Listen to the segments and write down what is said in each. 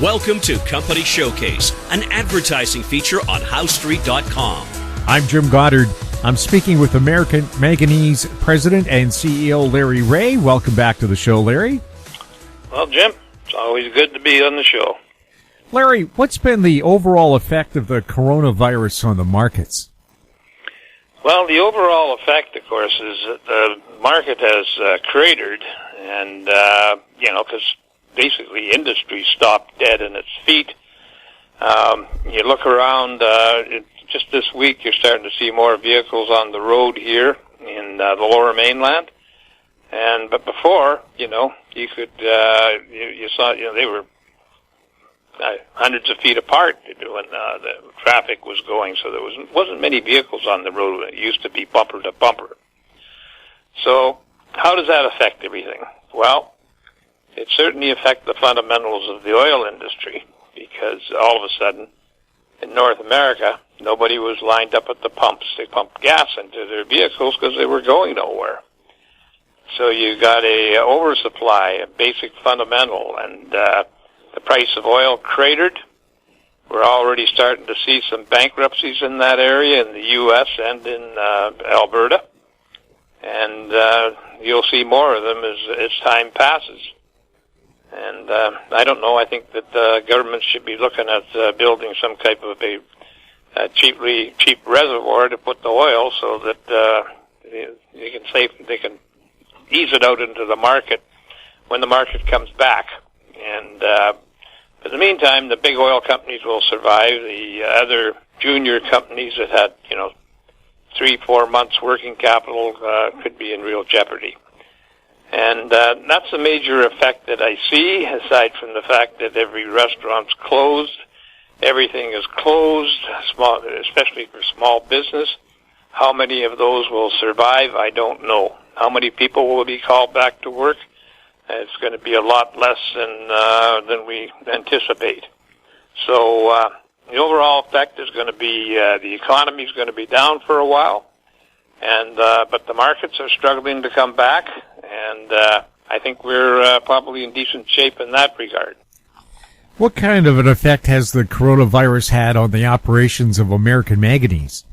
Welcome to Company Showcase, an advertising feature on HowStreet.com. I'm Jim Goddard. I'm speaking with American Manganese President and CEO Larry Reaugh. Welcome back to the show, Larry. Well, Jim, it's always good to be on the show. Larry, what's been the overall effect of the coronavirus on the markets? Well, the overall effect, of course, is that the market has cratered, and, because basically industry stopped dead in its feet. You look around, just this week you're starting to see more vehicles on the road here in the Lower Mainland. But before, you could, you saw, they were hundreds of feet apart when the traffic was going, so there wasn't many vehicles on the road. It used to be bumper to bumper. So how does that affect everything? Well, it certainly affects the fundamentals of the oil industry, because all of a sudden, in North America, nobody was lined up at the pumps. They pumped gas into their vehicles because they were going nowhere. So you got a oversupply, a basic fundamental, and the price of oil cratered. We're already starting to see some bankruptcies in that area in the U.S. and in Alberta, and you'll see more of them as time passes. And I don't know. I think that the government should be looking at building some type of a cheap reservoir to put the oil, so that they can ease it out into the market when the market comes back. And in the meantime, the big oil companies will survive. The other junior companies that had 3-4 months working capital could be in real jeopardy. And that's a major effect that I see, aside from the fact that every restaurant's closed, everything is closed, especially for small business. How many of those will survive, I don't know. How many people will be called back to work? It's going to be a lot less than we anticipate. So the overall effect is going to be the economy is going to be down for a while, and but the markets are struggling to come back, and I think we're probably in decent shape in that regard. What kind of an effect has the coronavirus had on the operations of American Manganese?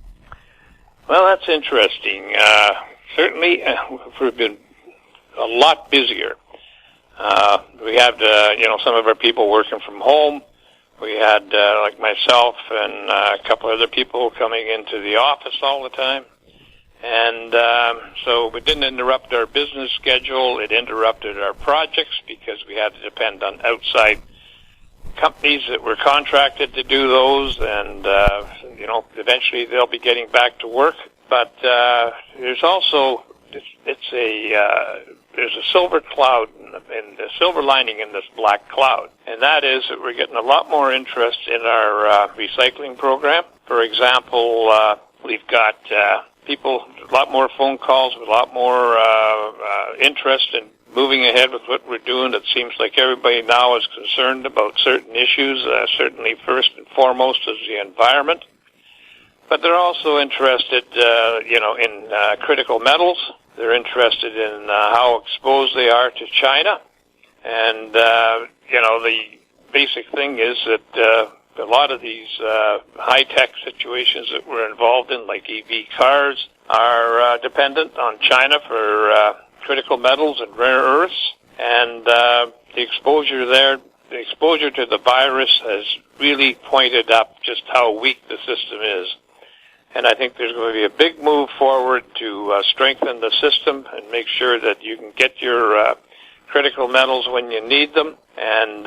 Well, that's interesting. Certainly, we've been a lot busier. We had, some of our people working from home. We had, like myself and a couple other people coming into the office all the time. And so it didn't interrupt our business schedule. It interrupted our projects because we had to depend on outside companies that were contracted to do those. And, eventually they'll be getting back to work. But there's also, there's a silver cloud and the silver lining in this black cloud, and that is that we're getting a lot more interest in our recycling program. For example, we've got people, a lot more phone calls, a lot more interest in moving ahead with what we're doing. It seems like everybody now is concerned about certain issues, certainly first and foremost is the environment. But they're also interested, in critical metals. They're interested in how exposed they are to China. And, the basic thing is that a lot of these high-tech situations that we're involved in, like EV cars, are dependent on China for critical metals and rare earths. And the exposure to the virus has really pointed up just how weak the system is. And I think there's going to be a big move forward to strengthen the system and make sure that you can get your critical metals when you need them. And,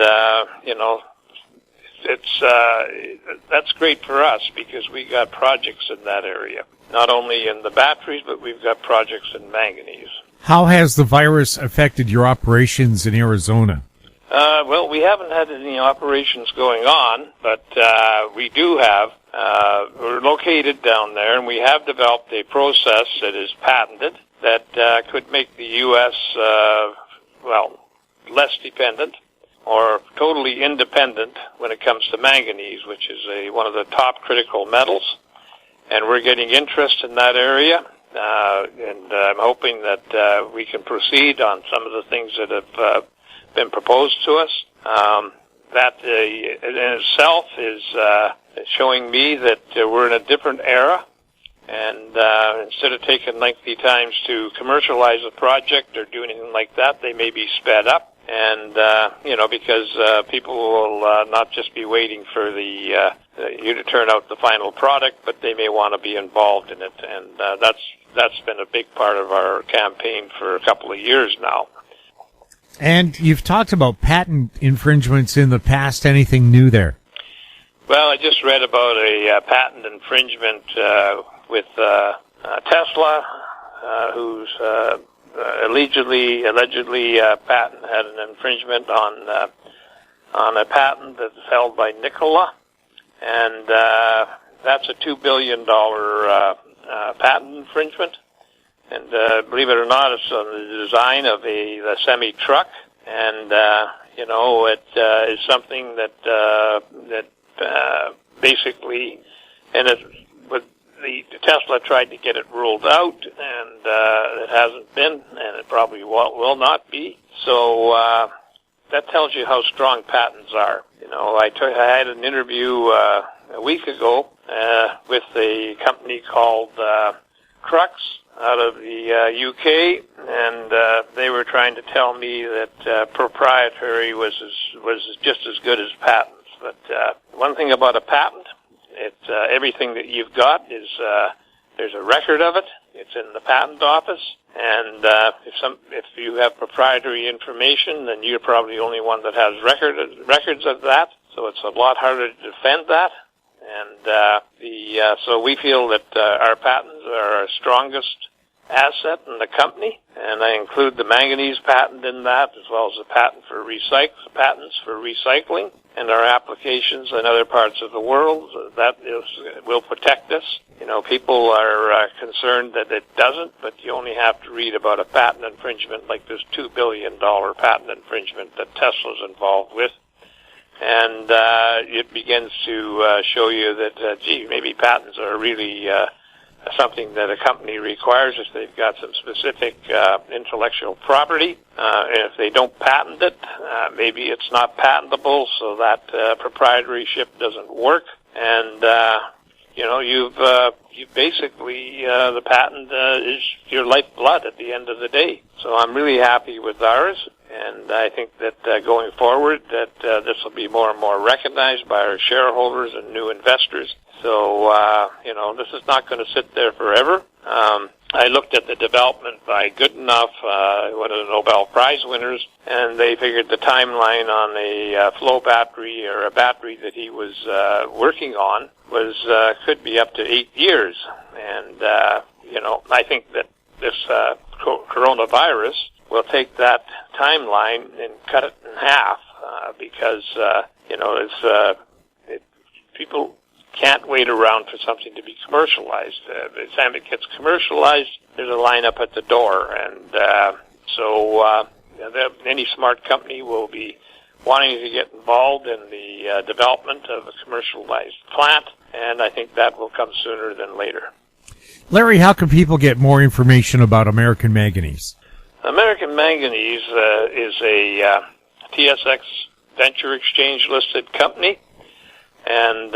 that's great for us because we got projects in that area. Not only in the batteries, but we've got projects in manganese. How has the virus affected your operations in Arizona? Well, we haven't had any operations going on, but we do have. We're located down there, and we have developed a process that is patented that could make the U.S., less dependent or totally independent when it comes to manganese, which is one of the top critical metals. And we're getting interest in that area, and I'm hoping that we can proceed on some of the things that have been proposed to us. that in itself is showing me that we're in a different era. And instead of taking lengthy times to commercialize a project or do anything like that, they may be sped up. And, because people will not just be waiting for you to turn out the final product, but they may want to be involved in it. And that's been a big part of our campaign for a couple of years now. And you've talked about patent infringements in the past. Anything new there? Well, I just read about a patent infringement with Tesla, whose allegedly patent had an infringement on a patent that's held by Nikola, and that's a $2 billion patent infringement. And believe it or not, it's on the design of the semi truck, and it is something that basically, and the Tesla tried to get it ruled out, and it hasn't been, and it probably will not be. So that tells you how strong patents are. I had an interview a week ago with a company called Crux out of the UK, and they were trying to tell me that proprietary was just as good as patents. But one thing about a patent, it's everything that you've got is there's a record of it. It's in the patent office, and if you have proprietary information, then you're probably the only one that has records of that. So it's a lot harder to defend that. And so we feel that our patents are our strongest asset in the company, and I include the manganese patent in that, as well as the patents for recycling and our applications in other parts of the world. That will protect us. People are concerned that it doesn't, but you only have to read about a patent infringement like this $2 billion patent infringement that Tesla's involved with, and it begins to show you that, maybe patents are really something that a company requires if they've got some specific intellectual property. And if they don't patent it, maybe it's not patentable, so that proprietorship doesn't work. And you've basically the patent is your lifeblood at the end of the day. So I'm really happy with ours, and I think that going forward that this will be more and more recognized by our shareholders and new investors. So, this is not going to sit there forever. I looked at the development by Goodenough, one of the Nobel Prize winners, and they figured the timeline on a flow battery or a battery that he was working on could be up to 8 years. And, I think that this coronavirus will take that timeline and cut it in half because, people can't wait around for something to be commercialized. By the time it gets commercialized, there's a lineup at the door, and so any smart company will be wanting to get involved in the development of a commercialized plant, and I think that will come sooner than later. Larry, how can people get more information about American Manganese? American Manganese is a TSX Venture Exchange listed company, and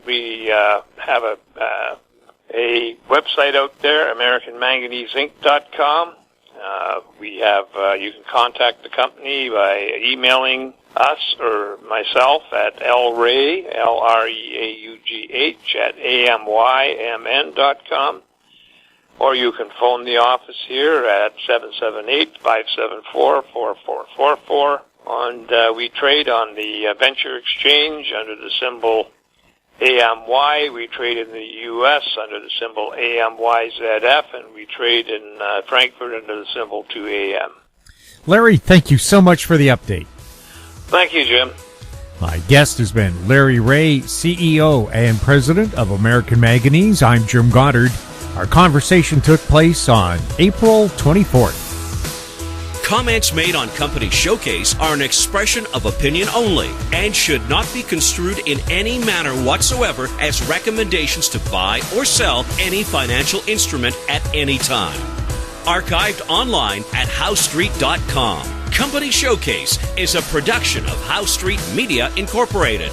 we have a website out there, AmericanManganeseInc.com. We have you can contact the company by emailing us or myself at lreaugh, LREAUGH, at amymn.com. Or you can phone the office here at 778-574-4444. And we trade on the Venture Exchange under the symbol AMY. We trade in the U.S. under the symbol AMYZF, and we trade in Frankfurt under the symbol 2AM. Larry, thank you so much for the update. Thank you, Jim. My guest has been Larry Reaugh, CEO and President of American Manganese. I'm Jim Goddard. Our conversation took place on April 24th. Comments made on Company Showcase are an expression of opinion only and should not be construed in any manner whatsoever as recommendations to buy or sell any financial instrument at any time. Archived online at howstreet.com. Company Showcase is a production of House Street Media Incorporated.